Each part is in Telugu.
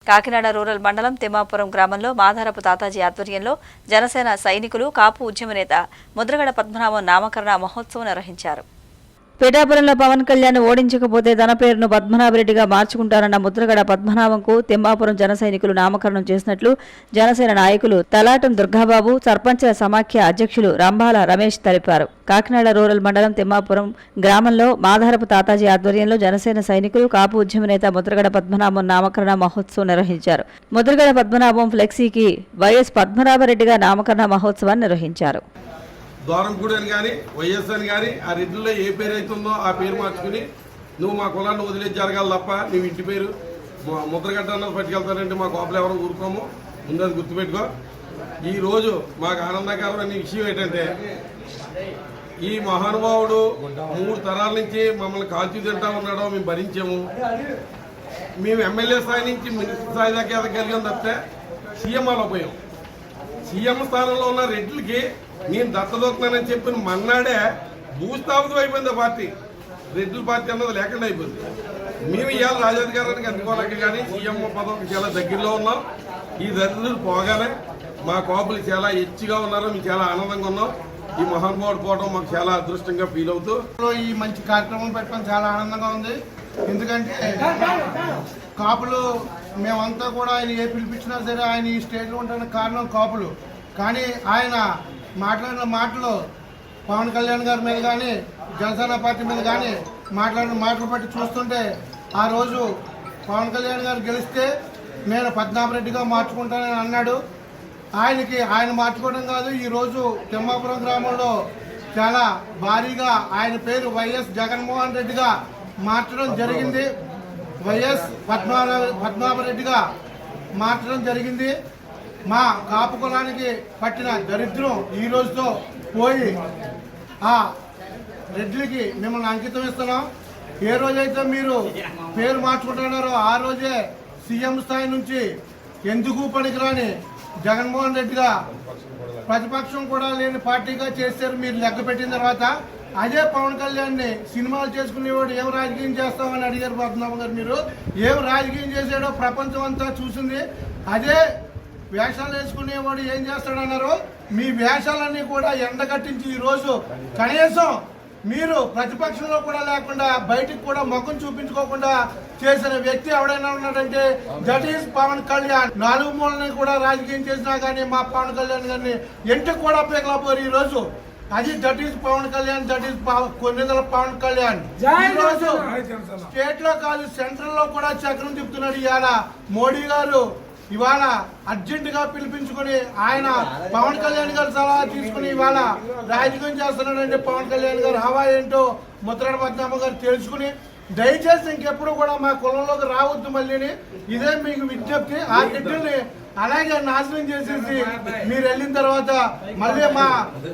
కాకినాడ రూరల్ మండలం తిమ్మాపురం గ్రామంలో మాధారపు తాతాజీ ఆధ్వర్యంలో జనసేన సైనికులు కాపు ఉద్యమ నేత ముద్రగడ పద్మనాభం నామకరణ మహోత్సవం నిర్వహించారు. పిఠాపురంలో పవన్ కళ్యాణ్ ఓడించకపోతే తన పేరును పద్మనాభరెడ్డిగా మార్చుకుంటారన్న ముద్రగడ పద్మనాభంకు తిమ్మాపురం జన సైనికులు నామకరణం చేసినట్లు జనసేన నాయకులు తలాటం దుర్గాబాబు, సర్పంచ్ల సమాఖ్య అధ్యక్షులు రంభాల రమేష్ తెలిపారు. కాకినాడ రూరల్ మండలం తిమ్మాపురం గ్రామంలో మాధారపు తాతాజీ ఆధ్వర్యంలో జనసేన సైనికులు కాపు ఉద్యమ నేత ముద్రగడ పద్మనాభం నామకరణ మహోత్సవం నిర్వహించారు. ముద్రగడ పద్మనాభం ఫ్లెక్సీకి వైఎస్ పద్మనాభరెడ్డిగా నామకరణ మహోత్సవాన్ని నిర్వహించారు. దూరంగూడి అని కానీ వైఎస్ అని కానీ ఆ రెడ్డిలో ఏ పేరు అవుతుందో ఆ పేరు మార్చుకుని నువ్వు మా కులాన్ని వదిలేసి జరగాలి తప్ప నువ్వు ఇంటి పేరు ముద్రగడ్డ అన్నది పట్టుకెళ్తానంటే మా కోపలు ఎవరు ఊరుకోము. ముందు అది గుర్తుపెట్టుకో. ఈరోజు మాకు ఆనందకరమైన విషయం ఏంటంటే ఈ మహానుభావుడు 3 తరాల నుంచి మమ్మల్ని కాల్చి తింటా ఉన్నాడో మేము భరించాము. మేము ఎమ్మెల్యే స్థాయి నుంచి మినిస్టర్ స్థాయి దాకా ఎదగలిగాం తప్పితే సీఎం అలా పోయాం. సీఎం స్థానంలో ఉన్న రెడ్లకి నేను దత్తదొక్కున్నానని చెప్పిన మన్నాడే భూస్థాపితం అయిపోయింది. పార్టీ రెడ్ల పార్టీ అన్నది లేకుండా అయిపోయింది. మేము ఇవాళ రాజాధికారానికి అందుకోలేక కానీ సీఎం పదవికి చాలా దగ్గరలో ఉన్నాం. ఈ దరిద్రులు పోగానే మా కోపలు చాలా హెచ్చుగా ఉన్నారు. మేము చాలా ఆనందంగా ఉన్నాం. ఈ మహానుభావుడు పోవడం మాకు చాలా అదృష్టంగా ఫీల్ అవుతూ ఈ మంచి కార్యక్రమం పెట్టడం చాలా ఆనందంగా ఉంది. ఎందుకంటే కాపులు మేమంతా కూడా ఆయన ఏ పిలిపించినా సరే ఆయన ఈ స్టేట్లో ఉండడానికి కారణం కాపులు. కానీ ఆయన మాట్లాడిన మాటలు పవన్ కళ్యాణ్ గారి మీద కానీ జనసేన పార్టీ మీద కానీ మాట్లాడిన మాటలు బట్టి చూస్తుంటే ఆ రోజు పవన్ కళ్యాణ్ గారు గెలిస్తే నేను పద్మనాభరెడ్డిగా మార్చుకుంటానని అన్నాడు. ఆయన మార్చుకోవడం కాదు, ఈరోజు తిమ్మాపురం గ్రామంలో చాలా భారీగా ఆయన పేరు వైఎస్ జగన్మోహన్ రెడ్డిగా మార్చడం జరిగింది. వైఎస్ పద్మనాభరెడ్డిగా మార్చడం జరిగింది. మా కాపు కులానికి పట్టిన దరిద్రం ఈ రోజుతో పోయి ఆ రెడ్లకి మిమ్మల్ని అంకితం ఇస్తున్నాం. ఏ రోజైతే మీరు పేరు మార్చుకుంటున్నారో ఆ రోజే సీఎం స్థాయి నుంచి ఎందుకు పనికిరాని జగన్మోహన్ రెడ్డిగా ప్రతిపక్షం కూడా లేని పార్టీగా చేశారు. మీరు లెక్క పెట్టిన తర్వాత అదే పవన్ కళ్యాణ్ని సినిమాలు చేసుకునేవాడు ఏం రాజకీయం చేస్తామని అడిగారు పద్మనాభం గారు. మీరు ఏం రాజకీయం చేశాడో ప్రపంచం అంతా చూసింది. అదే వేషాలు వేసుకునేవాడు ఏం చేస్తాడన్నారు. మీ వేషాలన్నీ కూడా ఎండగట్టించి ఈరోజు కనీసం మీరు ప్రతిపక్షంలో కూడా లేకుండా బయటికి కూడా ముఖం చూపించుకోకుండా చేసిన వ్యక్తి ఎవడైనా ఉన్నాడంటే దట్ ఈస్ పవన్ కళ్యాణ్. 4 మూలని కూడా రాజకీయం చేసినా కానీ మా పవన్ కళ్యాణ్ గారిని ఎంటికి కూడా పీకలేకపోయారు ఈరోజు. అది that is Pawan Kalyan, that is Konidela Pawan Kalyan. ఈరోజు స్టేట్ లో కాదు సెంట్రల్ లో కూడా చక్రం తిప్పుతున్నాడు. ఇవాళ మోడీ గారు ఇవాళ అర్జెంటుగా పిలిపించుకుని ఆయన పవన్ కళ్యాణ్ గారు సలహా తీసుకుని ఇవాళ రాజకీయం చేస్తున్నాడంటే పవన్ కళ్యాణ్ గారు హవా ఏంటో ముద్రగడ పద్మనాభం గారు తెలుసుకుని దయచేసి ఇంకెప్పుడు కూడా మా కులంలోకి రావద్దు. మళ్ళీ ఇదే మీకు విజ్ఞప్తి. ఆ గిడ్డల్ని అలాగే నాశనం చేసేసి మీరు వెళ్ళిన తర్వాత మళ్ళీ మా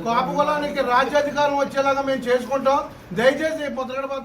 కాపు కులానికి రాజ్యాధికారం వచ్చేలాగా మేము చేసుకుంటాం. దయచేసి ముద్రగడ పద్మనాభం